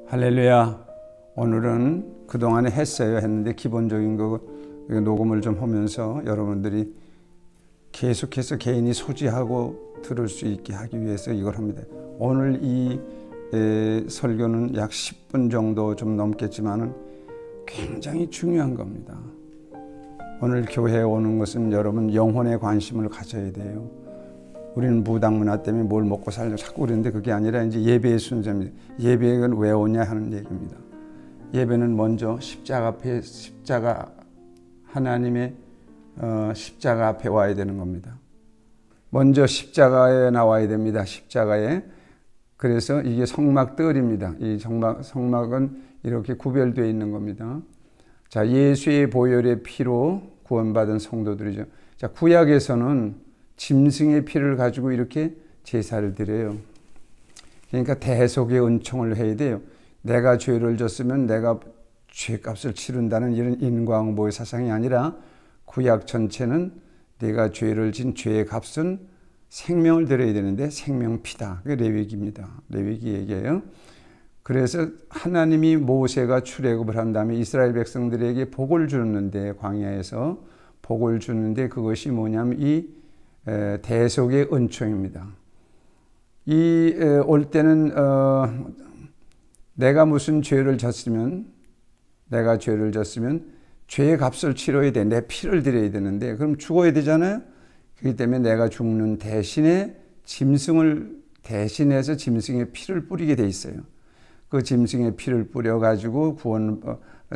할렐루야. 오늘은 그동안에 했는데 기본적인 거 녹음을 좀 하면서 여러분들이 계속해서 개인이 소지하고 들을 수 있게 하기 위해서 이걸 합니다. 오늘 이 설교는 약 10분 정도 좀 넘겠지만은 굉장히 중요한 겁니다. 오늘 교회에 오는 것은 여러분 영혼에 관심을 가져야 돼요. 우리는 무당문화 때문에 뭘 먹고 살려고 자꾸 그러는데 그게 아니라 이제 예배의 순서입니다. 예배는 왜 오냐 하는 얘기입니다. 예배는 먼저 십자가 앞에 하나님의 십자가 앞에 와야 되는 겁니다. 먼저 십자가에 나와야 됩니다. 십자가에. 그래서 이게 성막들입니다. 이 성막은 이렇게 구별되어 있는 겁니다. 자, 예수의 보혈의 피로 구원받은 성도들이죠. 자, 구약에서는 짐승의 피를 가지고 이렇게 제사를 드려요. 그러니까 대속의 은총을 해야 돼요. 내가 죄를 졌으면 내가 죄값을 치른다는 이런 인과응보의 사상이 아니라 구약 전체는 내가 죄를 진 죄의 값은 생명을 드려야 되는데 생명피다. 그게 레위기입니다. 레위기 얘기예요. 그래서 하나님이 모세가 출애굽을 한 다음에 이스라엘 백성들에게 복을 주는데 광야에서 복을 주는데 그것이 뭐냐면 이 대속의 은총입니다. 올 때는 내가 무슨 죄를 졌으면 죄의 값을 치러야 돼. 내 피를 드려야 되는데 그럼 죽어야 되잖아요. 그렇기 때문에 내가 죽는 대신에 짐승을 대신해서 짐승의 피를 뿌리게 돼 있어요. 그 짐승의 피를 뿌려가지고 구원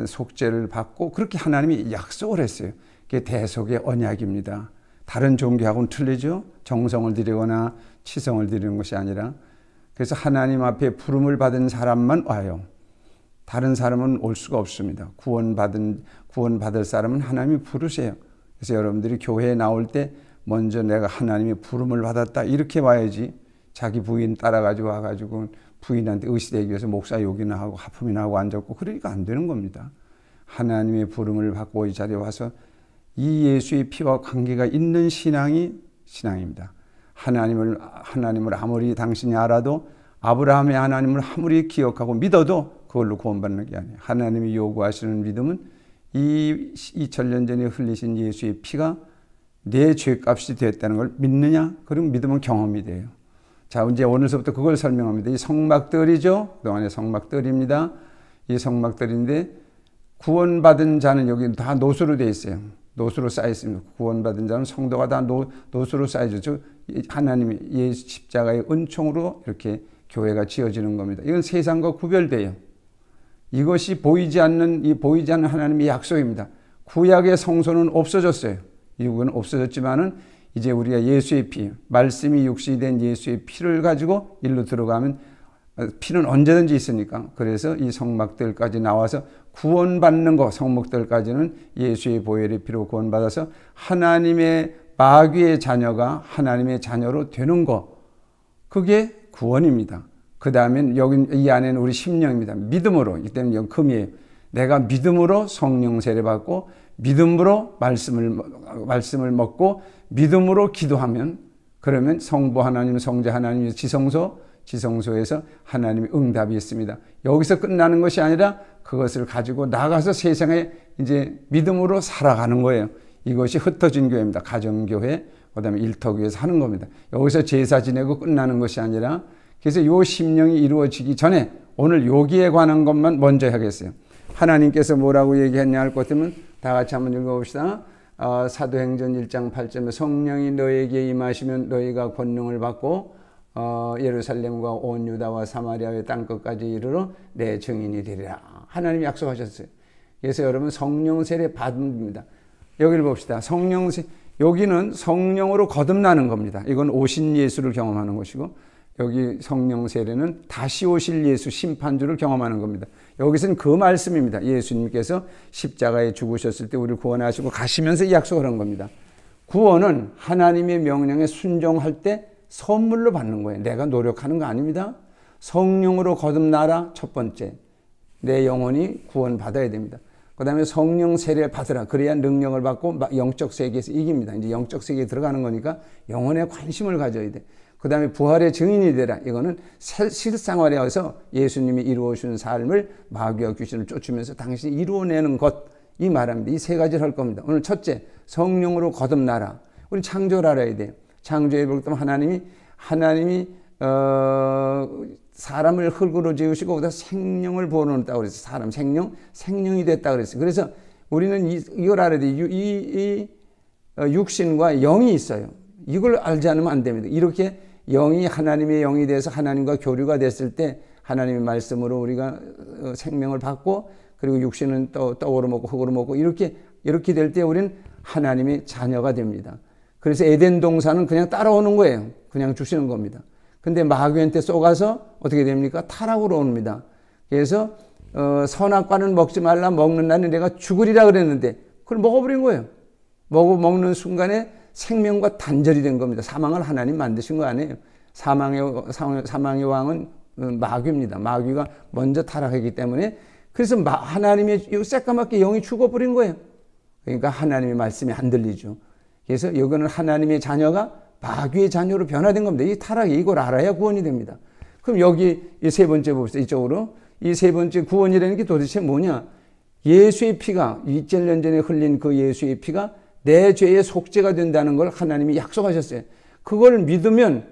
속죄를 받고 그렇게 하나님이 약속을 했어요. 그게 대속의 언약입니다. 다른 종교하고는 틀리죠. 정성을 들이거나 치성을 드리는 것이 아니라. 그래서 하나님 앞에 부름을 받은 사람만 와요. 다른 사람은 올 수가 없습니다. 구원받을 사람은 하나님이 부르세요. 그래서 여러분들이 교회에 나올 때 먼저 내가 하나님의 부름을 받았다 이렇게 와야지. 자기 부인 따라가지고 와가지고 부인한테 의시되기 위해서 목사 욕이나 하고 하품이나 하고 앉았고 그러니까 안 되는 겁니다. 하나님의 부름을 받고 이 자리에 와서 이 예수의 피와 관계가 있는 신앙이 신앙입니다. 하나님을 아무리 당신이 알아도 아브라함의 하나님을 아무리 기억하고 믿어도 그걸로 구원받는 게 아니에요. 하나님이 요구하시는 믿음은 이 2000년 전에 흘리신 예수의 피가 내 죄값이 됐다는 걸 믿느냐? 그럼 믿으면 경험이 돼요. 자, 이제 오늘서부터 그걸 설명합니다. 이 성막들이죠. 그동안의 성막들입니다. 이 성막들인데 구원받은 자는 여기 다 노수로 되어 있어요. 노수로 쌓여 있습니다. 구원받은 자는 성도가 다 노수로 쌓여져. 하나님의 예수 십자가의 은총으로 이렇게 교회가 지어지는 겁니다. 이건 세상과 구별돼요. 이것이 보이지 않는 하나님의 약속입니다. 구약의 성소는 없어졌어요. 이건 없어졌지만은 이제 우리가 예수의 피, 말씀이 육신이 된 예수의 피를 가지고 일로 들어가면 피는 언제든지 있으니까. 그래서 이 성막들까지 나와서 구원받는 거, 성막들까지는 예수의 보혈의 피로 구원받아서 하나님의 마귀의 자녀가 하나님의 자녀로 되는 거. 그게 구원입니다. 그 다음엔 여기 이 안에는 우리 심령입니다. 믿음으로, 이때는 여기 금이에요. 내가 믿음으로 성령 세례 받고 믿음으로 말씀을 먹고 믿음으로 기도하면 그러면 성부 하나님, 성자 하나님, 지성소에서 하나님의 응답이 있습니다. 여기서 끝나는 것이 아니라 그것을 가지고 나가서 세상에 이제 믿음으로 살아가는 거예요. 이것이 흩어진 교회입니다. 가정교회, 그 다음에 일터교회에서 하는 겁니다. 여기서 제사 지내고 끝나는 것이 아니라 그래서 요 심령이 이루어지기 전에 오늘 여기에 관한 것만 먼저 하겠어요. 하나님께서 뭐라고 얘기했냐 할 것 같으면 다 같이 한번 읽어봅시다. 사도행전 1장 8절에 성령이 너에게 임하시면 너희가 권능을 받고 예루살렘과 온 유다와 사마리아의 땅끝까지 이르러 내 증인이 되리라. 하나님이 약속하셨어요. 그래서 여러분 성령 세례 받습니다. 여기를 봅시다. 여기는 성령으로 거듭나는 겁니다. 이건 오신 예수를 경험하는 것이고 여기 성령 세례는 다시 오실 예수 심판주를 경험하는 겁니다. 여기서는 그 말씀입니다. 예수님께서 십자가에 죽으셨을 때 우리를 구원하시고 가시면서 이 약속을 한 겁니다. 구원은 하나님의 명령에 순종할 때 선물로 받는 거예요. 내가 노력하는 거 아닙니다. 성령으로 거듭나라. 첫 번째, 내 영혼이 구원받아야 됩니다. 그 다음에 성령 세례 받으라. 그래야 능력을 받고 영적 세계에서 이깁니다. 이제 영적 세계에 들어가는 거니까 영혼에 관심을 가져야 돼. 그 다음에 부활의 증인이 되라. 이거는 실생활에서 예수님이 이루어준 삶을 마귀와 귀신을 쫓으면서 당신이 이루어내는 것, 이 말합니다. 이 세 가지를 할 겁니다. 오늘 첫째, 성령으로 거듭나라. 우리 창조를 알아야 돼요. 창조에 보면 하나님이 사람을 흙으로 지으시고 거기다 생명을 부어놓았다고 그랬어요. 사람 생명이 됐다고 그랬어요. 그래서 우리는 이걸 알아야 돼요. 이 육신과 영이 있어요. 이걸 알지 않으면 안 됩니다. 이렇게 영이 하나님의 영이 돼서 하나님과 교류가 됐을 때 하나님의 말씀으로 우리가 생명을 받고, 그리고 육신은 또 떡으로 먹고 흙으로 먹고 이렇게 될 때 우리는 하나님의 자녀가 됩니다. 그래서 에덴 동산은 그냥 따라오는 거예요. 그냥 주시는 겁니다. 근데 마귀한테 쏘가서 어떻게 됩니까? 타락으로 옵니다. 그래서 선악과는 먹지 말라, 먹는 날은 내가 죽으리라 그랬는데 그걸 먹어버린 거예요. 먹는 순간에 생명과 단절이 된 겁니다. 사망을 하나님 만드신 거 아니에요. 사망의 왕은 마귀입니다. 마귀가 먼저 타락했기 때문에, 그래서 하나님의 새까맣게 영이 죽어버린 거예요. 그러니까 하나님의 말씀이 안 들리죠. 그래서 이거는 하나님의 자녀가 마귀의 자녀로 변화된 겁니다. 이 타락이 이걸 알아야 구원이 됩니다. 그럼 여기 이 세 번째 봅시다. 이쪽으로. 이 세 번째 구원이라는 게 도대체 뭐냐? 예수의 피가 2000년 전에 흘린 그 예수의 피가 내 죄의 속죄가 된다는 걸 하나님이 약속하셨어요. 그걸 믿으면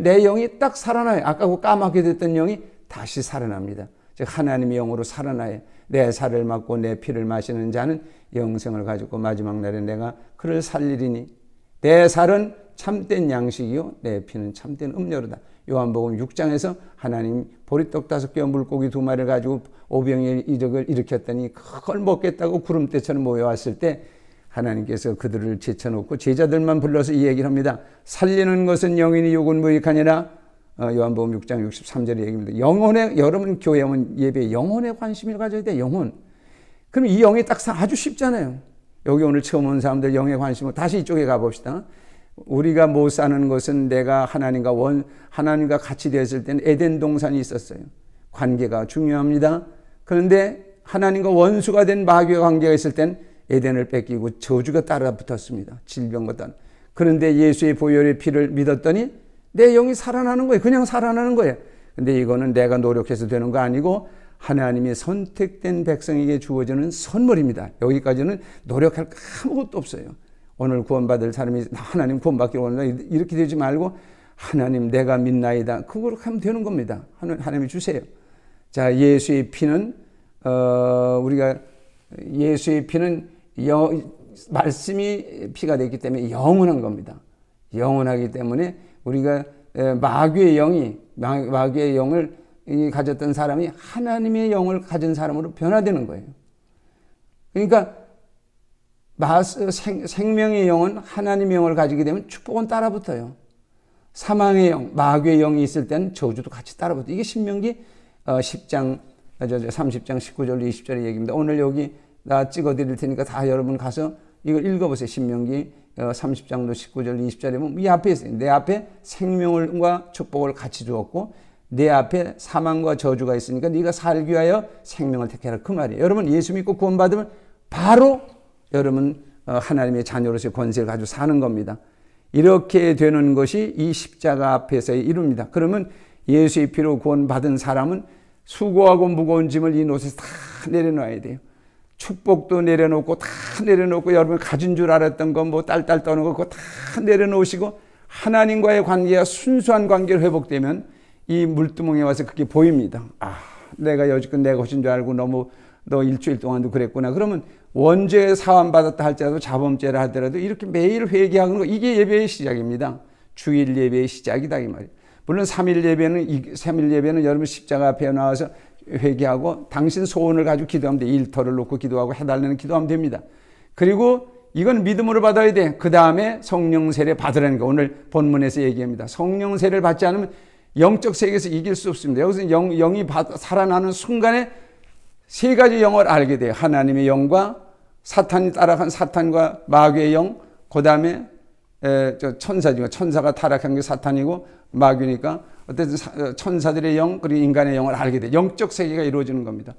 내 영이 딱 살아나요. 아까 그 까맣게 됐던 영이 다시 살아납니다. 즉 하나님의 영으로 살아나요. 내 살을 맞고 내 피를 마시는 자는 영생을 가지고 마지막 날에 내가 그를 살리리니 내 살은 참된 양식이요 내 피는 참된 음료로다. 요한복음 6장에서 하나님 보리떡 5개와 물고기 2마리를 가지고 오병이의 이적을 일으켰더니 그걸 먹겠다고 구름대처럼 모여왔을 때 하나님께서 그들을 제쳐놓고 제자들만 불러서 이 얘기를 합니다. 살리는 것은 영이니 육은 무익하니라. 요한복음 6장 63절의 얘기입니다. 여러분 교회 오면 예배에 영혼에 관심을 가져야 돼. 영혼. 그럼 이 영이 딱 아주 쉽잖아요. 여기 오늘 처음 온 사람들 영에 관심을, 다시 이쪽에 가봅시다. 우리가 못 사는 것은 내가 하나님과 같이 되었을 때는 에덴 동산이 있었어요. 관계가 중요합니다. 그런데 하나님과 원수가 된 마귀와 관계가 있을 땐 에덴을 뺏기고 저주가 따라 붙었습니다. 질병과 따라. 그런데 예수의 보혈의 피를 믿었더니 내 영이 살아나는 거예요. 그냥 살아나는 거예요. 근데 이거는 내가 노력해서 되는 거 아니고 하나님이 선택된 백성에게 주어지는 선물입니다. 여기까지는 노력할 거 아무것도 없어요. 오늘 구원받을 사람이 하나님 구원받기를 원한다 이렇게 되지 말고 하나님 내가 믿나이다. 그걸 하면 되는 겁니다. 하나님이 주세요. 자, 예수의 피는 예수의 피는 말씀이 피가 됐기 때문에 영원한 겁니다. 영원하기 때문에 우리가 마귀의 영을 가졌던 사람이 하나님의 영을 가진 사람으로 변화되는 거예요. 그러니까 생명의 영은 하나님의 영을 가지게 되면 축복은 따라붙어요. 사망의 영, 마귀의 영이 있을 때는 저주도 같이 따라붙어요. 이게 신명기 30장 19절 20절의 얘기입니다. 오늘 여기 나 찍어드릴 테니까 다 여러분 가서 이걸 읽어보세요. 신명기 30장도 19절 20절에 보면 이 앞에 있어요. 내 앞에 생명과 축복을 같이 주었고 내 앞에 사망과 저주가 있으니까 네가 살기 위하여 생명을 택해라. 그 말이에요. 여러분 예수 믿고 구원받으면 바로 여러분 하나님의 자녀로서의 권세를 가지고 사는 겁니다. 이렇게 되는 것이 이 십자가 앞에서 이룹니다. 그러면 예수의 피로 구원받은 사람은 수고하고 무거운 짐을 이 노릇에서 다 내려놔야 돼요. 축복도 내려놓고 다 내려놓고 여러분 가진 줄 알았던 거 뭐 딸딸 떠는 거 그거 다 내려놓으시고 하나님과의 관계가 순수한 관계로 회복되면 이 물두멍에 와서 그게 보입니다. 아, 내가 여지껏 내가 것인 줄 알고 너 일주일 동안도 그랬구나. 그러면 원죄 사함 받았다 할지라도 자범죄를 하더라도 이렇게 매일 회개하는 거 이게 예배의 시작입니다. 주일 예배의 시작이다 이 말이에요. 물론 3일 예배는 여러분 십자가 앞에 나와서 회개하고 당신 소원을 가지고 기도하면 돼. 일터를 놓고 기도하고 해달라는 기도하면 됩니다. 그리고 이건 믿음으로 받아야 돼. 그 다음에 성령 세례 받으라는 거 오늘 본문에서 얘기합니다. 성령 세례를 받지 않으면 영적 세계에서 이길 수 없습니다. 여기서 영이 살아나는 순간에 세 가지 영을 알게 돼요. 하나님의 영과 사탄이 따라간 사탄과 마귀의 영, 그 다음에 천사가 타락한 게 사탄이고 마귀니까 어쨌든 천사들의 영 그리고 인간의 영을 알게 돼요. 영적 세계가 이루어지는 겁니다.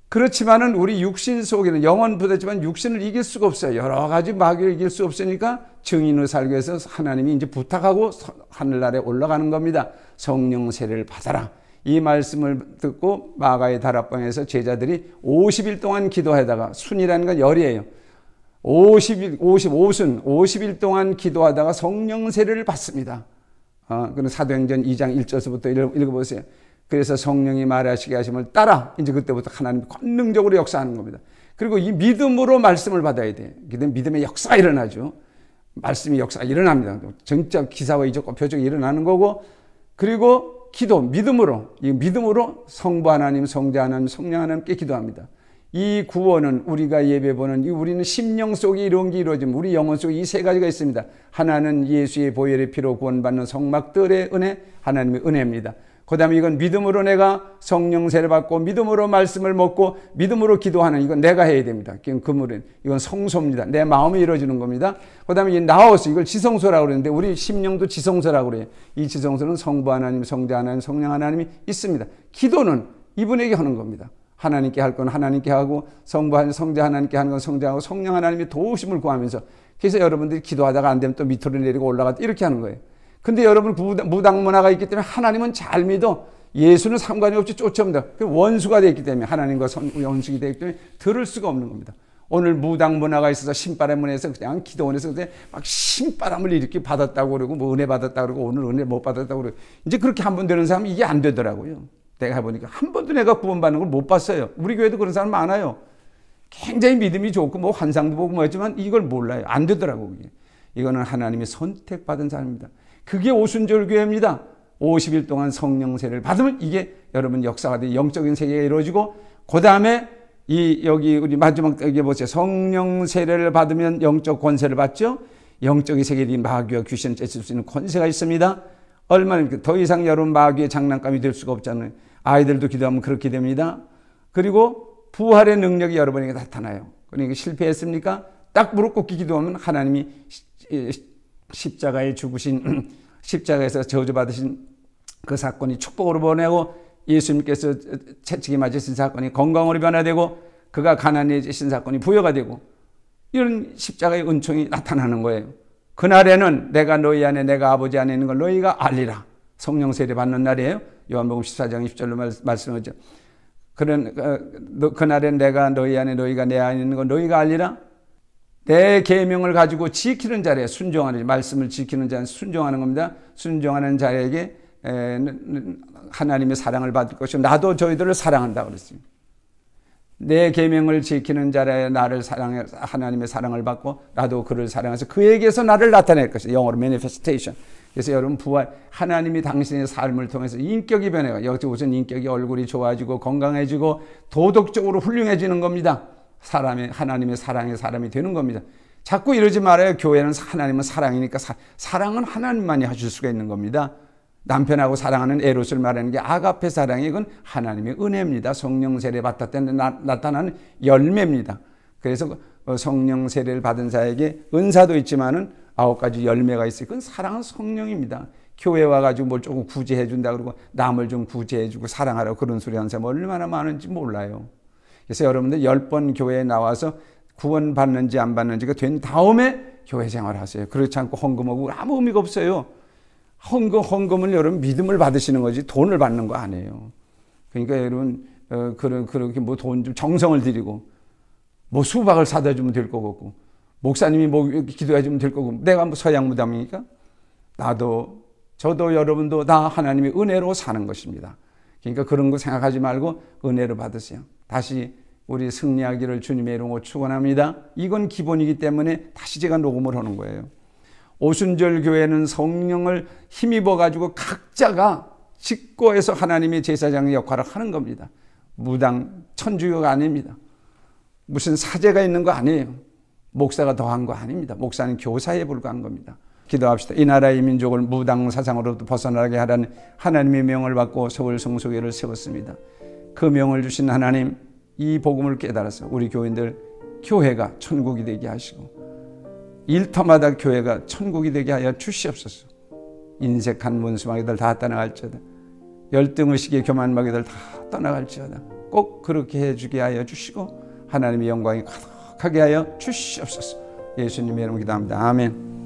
그렇지만은 우리 육신 속에는 영혼 부대지만 육신을 이길 수가 없어요. 여러 가지 마귀를 이길 수 없으니까 증인으로 살기 위해서 하나님이 이제 부탁하고 하늘나라에 올라가는 겁니다. 성령 세례를 받아라. 이 말씀을 듣고 마가의 다락방에서 제자들이 50일 동안 기도하다가, 순이라는 건 열이에요. 50일 동안 기도하다가 성령 세례를 받습니다. 그는 사도행전 2장 1절부터 읽어보세요. 그래서 성령이 말하시게 하심을 따라 이제 그때부터 하나님이 권능적으로 역사하는 겁니다. 그리고 이 믿음으로 말씀을 받아야 돼요. 그때 믿음의 역사가 일어나죠. 말씀의 역사가 일어납니다. 진짜 기사와 이적과 표적이 일어나는 거고, 그리고 기도, 믿음으로, 이 믿음으로 성부 하나님, 성자 하나님, 성령 하나님께 기도합니다. 이 구원은 우리가 예배보는 우리는 심령 속에 이런 게 이루어지면 우리 영혼 속에 이 세 가지가 있습니다. 하나는 예수의 보혈의 피로 구원받는 성막들의 은혜, 하나님의 은혜입니다. 그 다음에 이건 믿음으로 내가 성령 세례 받고 믿음으로 말씀을 먹고 믿음으로 기도하는, 이건 내가 해야 됩니다. 이건 성소입니다. 내 마음이 이루어지는 겁니다. 그 다음에 이 나오스, 이걸 지성소라고 그러는데 우리 심령도 지성소라고 그래요. 이 지성소는 성부 하나님, 성자 하나님, 성령 하나님이 있습니다. 기도는 이분에게 하는 겁니다. 하나님께 할 건 하나님께 하고, 성자 하나님께 하는 건 성자하고, 성령 하나님의 도우심을 구하면서, 그래서 여러분들이 기도하다가 안 되면 또 밑으로 내리고 올라갔다 이렇게 하는 거예요. 근데 여러분 무당 문화가 있기 때문에 하나님은 잘 믿어. 예수는 상관이 없이 쫓아옵니다. 원수가 되어 있기 때문에, 하나님과 원수가 되기 때문에 들을 수가 없는 겁니다. 오늘 무당 문화가 있어서 신바람문에서 그냥 기도원에서 그냥 막 신바람을 이렇게 받았다고 그러고, 뭐 은혜 받았다고 그러고, 오늘 은혜 못 받았다고 그러고, 이제 그렇게 한 번 되는 사람은 이게 안 되더라고요. 내가 해보니까 한 번도 내가 구원받는 걸 못 봤어요. 우리 교회도 그런 사람 많아요. 굉장히 믿음이 좋고 뭐 환상도 보고 뭐 했지만 이걸 몰라요. 안 되더라고요. 이거는 하나님이 선택받은 사람입니다. 그게 오순절 교회입니다. 50일 동안 성령 세례를 받으면 이게 여러분 역사가 돼 영적인 세계가 이루어지고, 그 다음에 여기 우리 마지막 여기 보세요. 성령 세례를 받으면 영적 권세를 받죠. 영적인 세계에 마귀와 귀신을 쫓을 수 있는 권세가 있습니다. 얼마나 더 이상 여러분 마귀의 장난감이 될 수가 없잖아요. 아이들도 기도하면 그렇게 됩니다. 그리고 부활의 능력이 여러분에게 나타나요. 그러니까 실패했습니까? 딱 무릎 꿇기 기도하면 하나님이 십자가에 죽으신, 십자가에서 저주받으신 그 사건이 축복으로 보내고, 예수님께서 채찍에 맞으신 사건이 건강으로 변화되고, 그가 가난해지신 사건이 부여가 되고, 이런 십자가의 은총이 나타나는 거예요. 그날에는 내가 너희 안에, 내가 아버지 안에 있는 걸 너희가 알리라. 성령 세례 받는 날이에요. 요한복음 14장 20절로 말씀하죠. 그날엔 내가 너희 안에, 너희가 내 안에 있는 걸 너희가 알리라. 내 계명을 가지고 지키는 자에 순종하는, 말씀을 지키는 자는 순종하는 겁니다. 순종하는 자에게 하나님의 사랑을 받을 것이고, 나도 저희들을 사랑한다 그랬습니다. 내 계명을 지키는 자라 나를 사랑해, 하나님의 사랑을 받고 나도 그를 사랑해서 그에게서 나를 나타낼 것이다. 영어로 manifestation. 그래서 여러분 부활, 하나님이 당신의 삶을 통해서 인격이 변해요. 여기 우선 인격이, 얼굴이 좋아지고 건강해지고 도덕적으로 훌륭해지는 겁니다. 하나님의 사랑의 사람이 되는 겁니다. 자꾸 이러지 말아요. 교회는 하나님은 사랑이니까 사랑은 하나님만이 하실 수가 있는 겁니다. 남편하고 사랑하는 에롯을 말하는 게 아가페 사랑이, 이건 하나님의 은혜입니다. 성령 세례 받았을 때 나타나는 열매입니다. 그래서 성령 세례를 받은 자에게 은사도 있지만은 9가지 열매가 있어요. 그건 사랑은 성령입니다. 교회 와가지고 뭘 조금 구제해 준다 그러고 남을 좀 구제해 주고 사랑하라고 그런 소리 하는 사람 얼마나 많은지 몰라요. 그래서 여러분들 10번 교회에 나와서 구원 받는지 안 받는지가 된 다음에 교회 생활하세요. 그렇지 않고 헌금하고 아무 의미가 없어요. 헌금은 여러분 믿음을 받으시는 거지 돈을 받는 거 아니에요. 그러니까 여러분 그렇게 뭐 돈 좀 정성을 들이고 뭐 수박을 사다 주면 될 거 같고, 목사님이 뭐 기도해 주면 될 거고, 내가 뭐 서양 무당입니까? 저도 여러분도 다 하나님의 은혜로 사는 것입니다. 그러니까 그런 거 생각하지 말고 은혜로 받으세요. 다시 우리 승리하기를 주님의 이름으로 축원합니다. 이건 기본이기 때문에 다시 제가 녹음을 하는 거예요. 오순절 교회는 성령을 힘입어 가지고 각자가 직고해서 하나님의 제사장의 역할을 하는 겁니다. 무당 천주교가 아닙니다. 무슨 사제가 있는 거 아니에요. 목사가 더한 거 아닙니다. 목사는 교사에 불과한 겁니다. 기도합시다. 이 나라의 민족을 무당 사상으로부터 벗어나게 하라는 하나님의 명을 받고 서울 성소교회를 세웠습니다. 그 명을 주신 하나님, 이 복음을 깨달아서 우리 교인들 교회가 천국이 되게 하시고 일터마다 교회가 천국이 되게 하여 주시옵소서. 인색한 원수마귀들 다 떠나갈지어다. 열등의식의 교만마귀들 다 떠나갈지어다. 꼭 그렇게 해주게 하여 주시고 하나님의 영광이 가득하게 하여 주시옵소서. 예수님의 이름으로 기도합니다. 아멘.